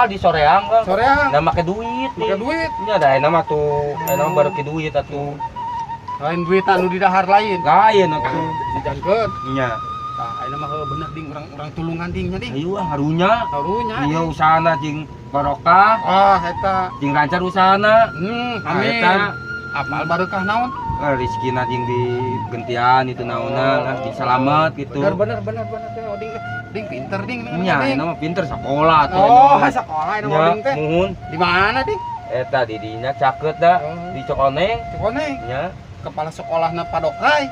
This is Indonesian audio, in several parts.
Tah di soreang kan. Soreang. Nah make duit. Make duit. Nya da enak mah tuh. Enak baru ke duit atuh. Lain duit anu di dahar lain. Lain atuh. Dijangkeun. Nya. Tah ayeuna mah bener ding urang tulungan ding nya ding. Ayo harunya. Harunya. Ieu usahana jeung barokah. Eta. Jeung lancar usahana. Amin. Eta Apal barokah naon? rezekina jeung digentian itu naonna lah disalamet gitu. Bener teh oding ding pinter ding. Nya enak mah pinter sekolah tuh. Oh, sekolah anu oding teh. Muhun. Di mana ding? Eta di dinya cakeut da di Cokoneng. Cokoneng. Nya. Kepala sekolahna Padokrai.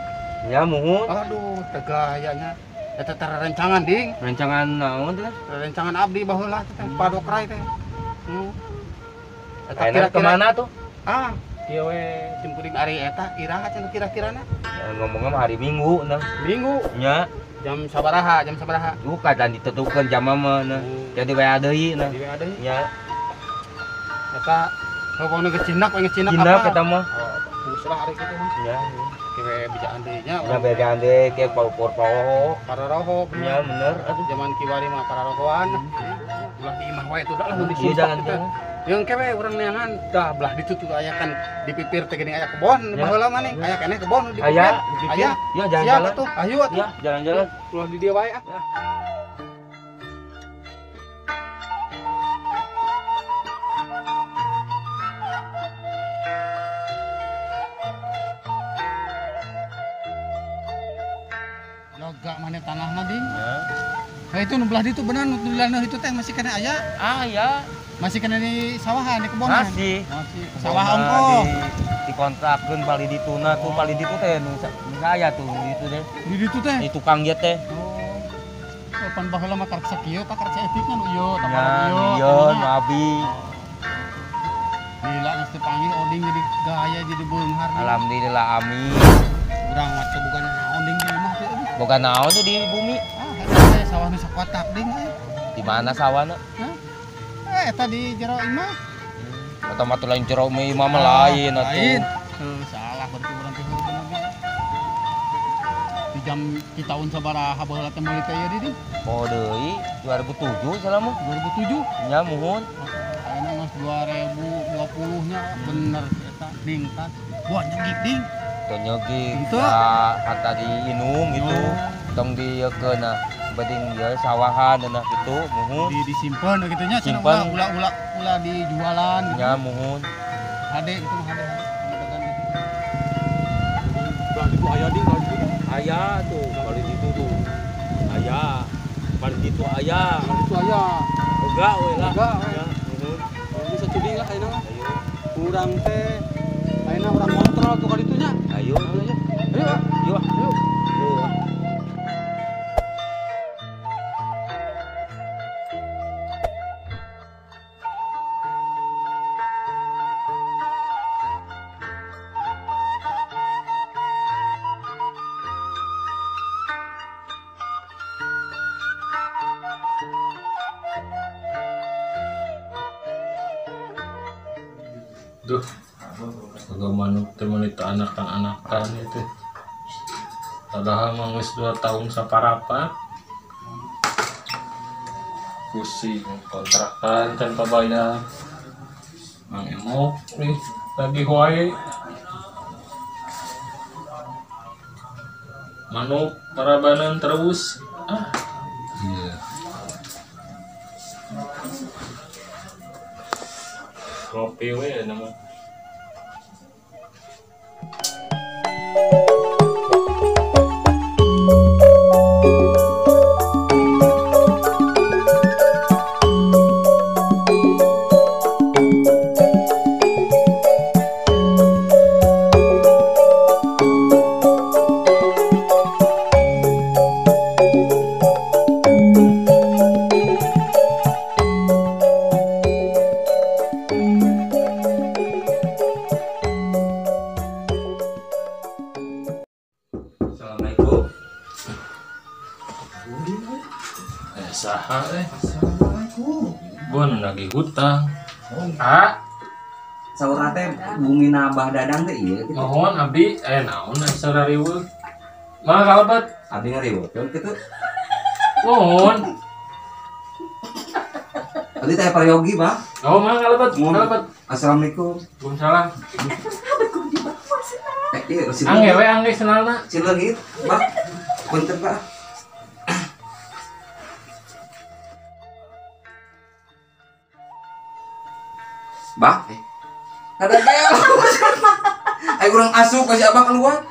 Nya muhun. Aduh, tegayanya. Eta rencangan ding. Rancangan naon teh? Rencangan abdi baheula teh Padokrai teh. Eta kemana tuh? Kieu we jemput ari eta iraha cenah kira-kirana? Ngomongnya mah hari Minggu nah. Minggu. Nya. Jam sabaraha? Buka dan ditentukeun jam mah nah. Jadi WA deui nah. Di WA deui. Nya. Eta pokona geus cinak we cinak apa? Cinak eta mah. Geus lah ari kitu mah. Nya. Kieu bijaan deui nya. Ya bijaan deui ke pau-pau. Pararoho. Nya bener atuh zaman kiwari mah pararohoan. Ulah di imah wae tuh dah lah di jangan. Yang kewe urang neangan dah belah ditu tuh aya kan dipipir teh geuning aya kebon baheula mah ning aya keneh kebon di aya aya ya jalan-jalan tuh ayo atuh ya jalan-jalan ulah di dieu wae ah. Lega maneh tanahna ding ya. Nah itu nu belah ditu benar nu belah itu teh masih kena aya aya masih kena di sawahan di kebonan masih sawah ongko dikontrakeun bali dituna tuh bali ditu teh nu saya tuh itu deh di ditu teh di tukang ieu teh pan baheula mah karek sakieu tah karek etikna nu ieu tah ieu nu abi lila geus teu panggil oding jadi gaya jadi beunghar alhamdulillah amin urang mah teh bukan oding di imah teh boga naon tuh di bumi eta sawah nu sakotak ding di mana sawahna eta di jero imah. Eta mah lain jero imah mah lain atuh. Salah berarti urang teh bener. Di jam di tahun sabaraha baheula teh meuli teh ieu di? Oh deui 2007 salah mah. 2007? Nya muhun. Ayeuna mah 2020 nya bener eta ding tah. Wah nyegik ding. Teu nyegik. Ya kata di inung gitu. Tong diekeun bading ya sawahan cenah kitu muhun disimpen kitu nya cenah ulah dijualan gitu. Ya muhun hade itu mah hade bali itu aya ding bali itu aya tuh bali itu tuh aya bali itu aya boga we lah ya muhun bisa tuding lah ayeuna mah urang teh ayeuna urang kontrol tuh kali itu nya ayo Duh, agak manuk teh menita anakan itu. Padahal mah geus 2 tahun saparapat. Pusing kontrakan tanpa bayar. Mang emok nih lagi wae. Manuk parabanan terus. Iya. Ngopi we nama. Saha Assalamualaikum. Bon lagi hutang. Saurna teh bumina Abah Dadang teh ieu. Mohon abdi naon sarariweuh. Mah kalebet Abdi ngariweukeun kitu. Mohon. Tadi teh Prayogi, Pak. Oh, mah ngalebat. Assalamualaikum. Waalaikumsalam. Iya, Angge we angge senalna. Cileungit, Pak. Punten, Pak. Bah, ada gel. Ayo urang asup kasih abang keluar.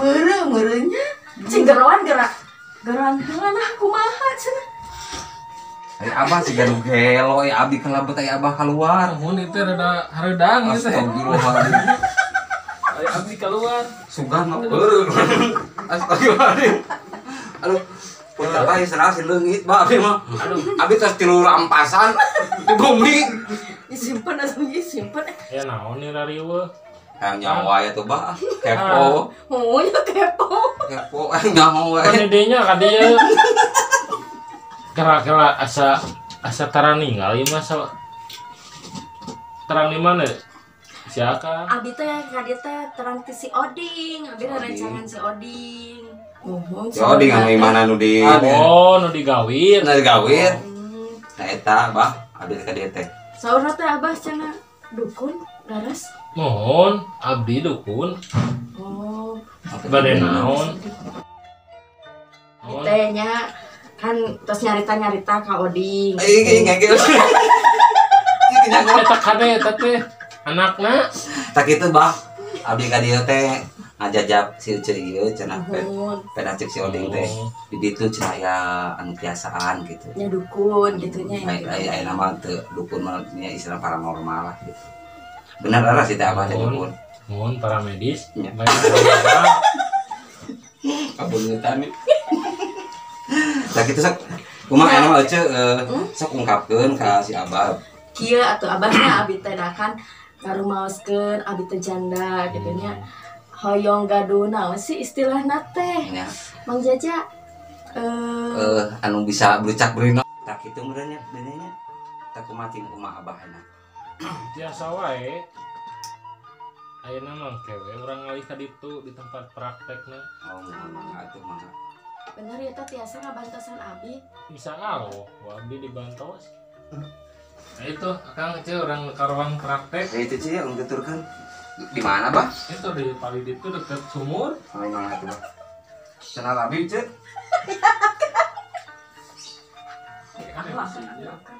Merenya. Cing geroan geroan kumaha cenah. Ayo abah sih gaduh gelo, ya abi kelabet ayo abah keluar. Mun itu rada hareudang gitu. Astagfirullahaladzim. Ayo abdi keluar. Sugah mah beureun. Astagfirullahaladzim. Aduh, punten bae serah si leungit, Bah, abi mah. Aduh, abi tos tilu rampasan di bumi. Disimpen atuh simpen. Ya naon nih rariweuh. Yang nyawa ya tuh, Bah. Kepo. Oh, ya kepo. Kepo nyawa. Kan idenya ka dieu. Kira-kira asa tarang ninggal ieu mah terang di mana? Siaka? Abi teh kadieu teh terang ti si Oding, abi rerencangan si Oding. Si Oding anu imana nu di Oh, nu digawir. nu digawir. Nah eta, Bah, abi ka dieu teh. Saurna teh Abah cenah dukun laras. Mohon abdi dukun. Oh, Bade naon? tehnya kan terus nyarita ka Oding. Ih, ngegel. Eta kade eta teh anakna. Tak kitu, Bah. Abdi ka dieu teh ngajajab si Uceu ieu cenah peda cek si Oding teh. Di ditu cenah aya anu biasaan gitu. Ya dukun gitunya. Aya nama teu dukun mah nya istilah paranormal lah gitu. Benar laras itu Abah teh dukun. Mohon para medis. Ya. Baik. Kabungutan nih. Tak kitu sok kumaha anu Uceu sok ungkapkeun ka si Abah. Kieu atuh Abahnya abi teh kan ngarumaoskeun abi teh janda gitu nya. Hoyong gaduh naon sih istilahna teh. Ya. Mang Jaja Anu bisa berucak berino. Tak kitu meureunnya denenya. Tak kumaha ting kumaha Abahna. Biasa wae. Ayeuna mah kewe urang ngalih ka ditu di tempat praktekna. Oh, mangga atuh mangga. bener ya teh tiasa ngabantosan abi. Bisa alo, abdi dibantos. Nah itu, Akang Ceu orang karuan praktek. Ya itu sih yang tuturkan. Di mana, Bah? Itu di Palid itu dekat sumur. Oh, mana tuh, Bah? Kenal Abi, Cek? Aku akan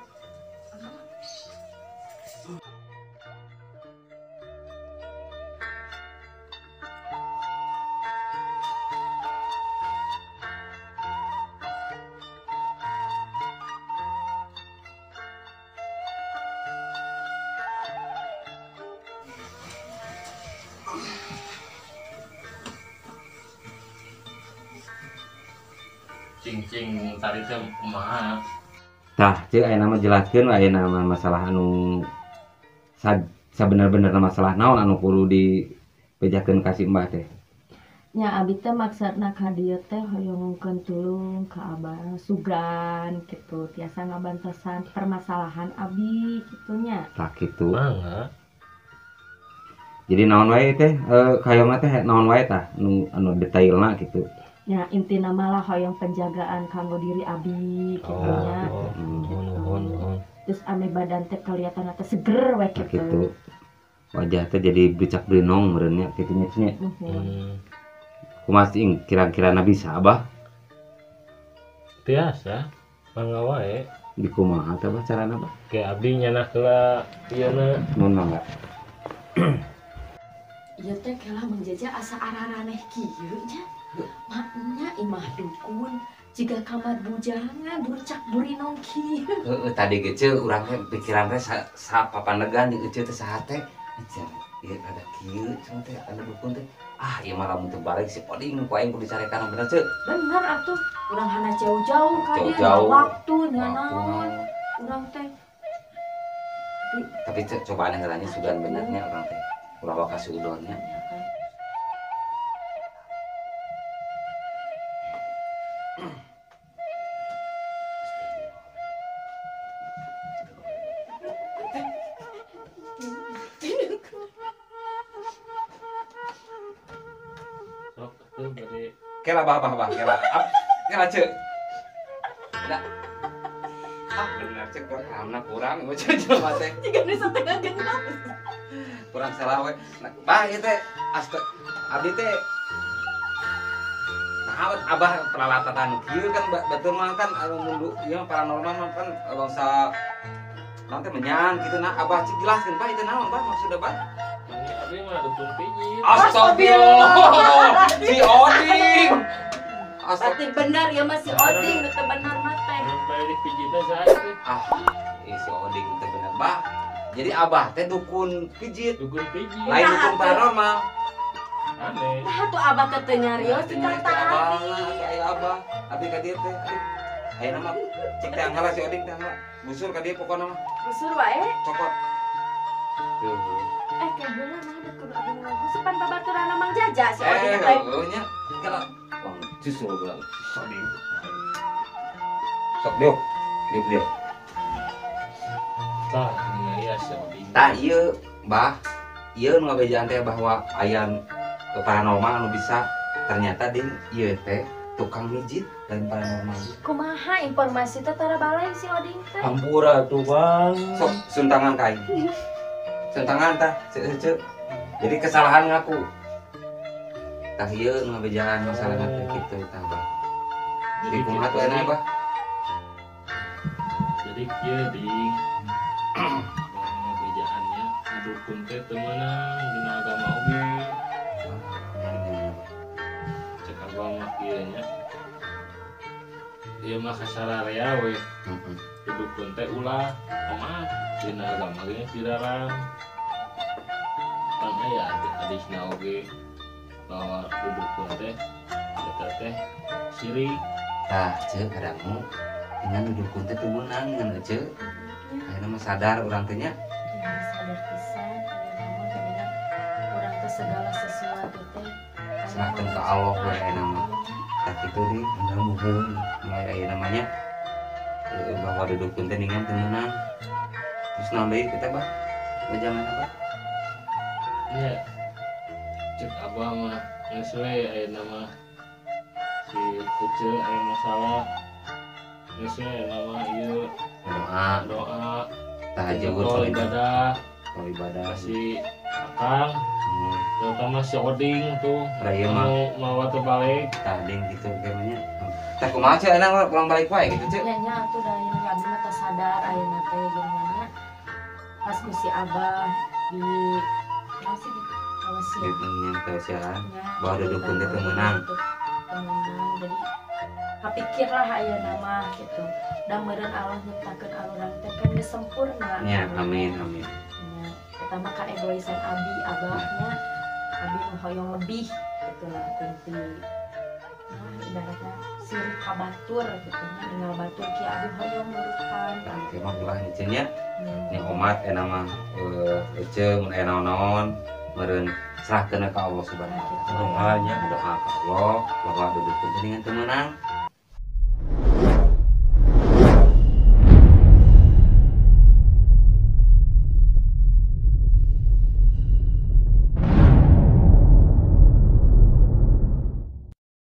Cing-cing tadi teh kumaha. Tah, Cek aya nama jelaskeun aya nama masalah anu sabener-bener masalah naon anu kudu dipejakeun ka si Mbah teh. nya abi teh maksudna ka dieu teh hoyong ngungkeun tulung ka Abah sugan gitu tiasa ngabantosan permasalahan abi gitunya. Tah kitu. Mangga. Jadi naon wae teh kayongna teh naon wae tah anu detailna gitu. Ya intina malah hoyong penjagaan kanggo diri abi gitunya. Terus ame badan teh kelihatan teh seger we Tah gitu. kitu. Wajah teh jadi bercak berinong meureun nya kitu nya. Kumaha sing kira-kirana bisa Abah? Biasa, mangga wae. Di kumaha teh Bah carana Bah? Ke abdi nyanah heula ieuna. Mun mangga. Ieu teh kela menjajah asa araraneh kieu nya. Maknya imah dukun jika kamar bujangan burcak burinong kieu. Tadi ge urang teh pikiran teh sapapanegan jeung Ece teh saha teh. Ieu ada kieu cenah teh ada dukun teh. Ah, ieu mah lamun teu balik si Poding ku aing kudu dicarekan bener Ceu. Bener atuh, urang hana jauh-jauh ka dieu Jauh-jauh. waktu nya naon. Urang teh Tapi cobaan ngeulanya sugan benernya urang teh. Ulah wae kasudonnya. Sok tuh bade. Kela bah kela. Kela Ceu. Da. benar cek karena kurang mau jelema teh Jika nu satengah genep. kurang salah we. Nah, bah ieu teh abdi teh nah abah peralatan anu kieu kan batur mah kan anu mundu ieu paranormal mah kan bangsa nanti menyang gitu nah abah cik jelaskeun Pak itu naon Pak maksudna Pak. Abi mah dukun pijit. Astagfirullah si Oding. Berarti benar ya masih Oding nu teu benar mah teh. Sampai dipijitnya saya. Si Oding teh bener Bah. Jadi abah teh dukun pijit, Dukun pijit. lain dukun paranormal. Aneh. Nah tuh abah teh teu nyarios Teh tinggal nyari teh abah, tadi. aya abah. Abdi ka dieu teh. Ayeuna mah cek teh anghala si Oding teh anghala. Busur ka dieu pokona mah Busur wae. cokot. Tuh. Kayak bener mah ada kudu abdi ngaku sepan babaturan Mang Jaja si Oding teh. Nya kalau justru bilang Oding. Sok diuk. Diuk. Tah, ini ya Oding. Tah ieu Bah, ieu nu ngabejaan teh bahwa aya paranormal anu bisa ternyata ding ieu teh tukang mijit dan paranormal. Kumaha informasi teh tara balai si Oding teh. Hampura tuh bang. Sok suntangan kain. Suntangan tah, ceu. Jadi kesalahan ngaku. Tah ieu nu ngabejaan masalah teh kitu tah Bah. Jadi kumaha tuh enak Bah? Jadi kieu ding. Bejaannya dukun teh teu meunang dina agama oge. Cek abang mah kieu nya. Ieu mah kasararea we. Dukun teh ulah omah dina agama ge dilarang. Kan aya hadisna oge bahwa dukun teh eta teh sirik. Tah ceu kadamu dengan dukun teh teu meunang ngan ceu. Ayeuna mah sadar urang teh nya. Sadar pisan namun dengan urang teh segala sesuatu teh Serahkeun ka Allah we ayeuna mah. Tak itu di tinggal muhun mulai aya namanya bahwa dudukun teh ningan teu meunang. Terus naon deui kita Bah? Jangan apa? Ya, cek abah mah geus we ayeuna mah si Uce aya masalah geus we ayeuna mah ieu doa Tahajud kalau ibadah kalau ibadah si Akang terutama si Oding tuh Raya mah mau terbalik tading gitu gimana? Tah kumaha sih ayeuna pulang balik wae gitu cek. nya nya atuh da yang abdi mah teu sadar ayeuna teh gimana pas ku si Abah di naon sih di Tawasih. Yang tawasian Ya, bahwa dudukun teh teu meunang. Temenang jadi kapikir lah ayeuna mah gitu. Da meureun Allah nyiptakeun alurang teh kan geus sempurna. Ya, amin amin. Ya, pertama ka egoisan abdi abahnya abdi nu hoyong lebih gitu lah kunti. Nah, ibaratnya sirik kabatur gitu nya tinggal batur ki abdi hoyong ngurupan. Tah mah ulah nya Ya. nya umat enak mah ece mun aya naon-naon meureun serahkeun ka Allah Subhanahu wa taala. Doanya doa ka Allah bahwa dudukun teh ningan teu meunang.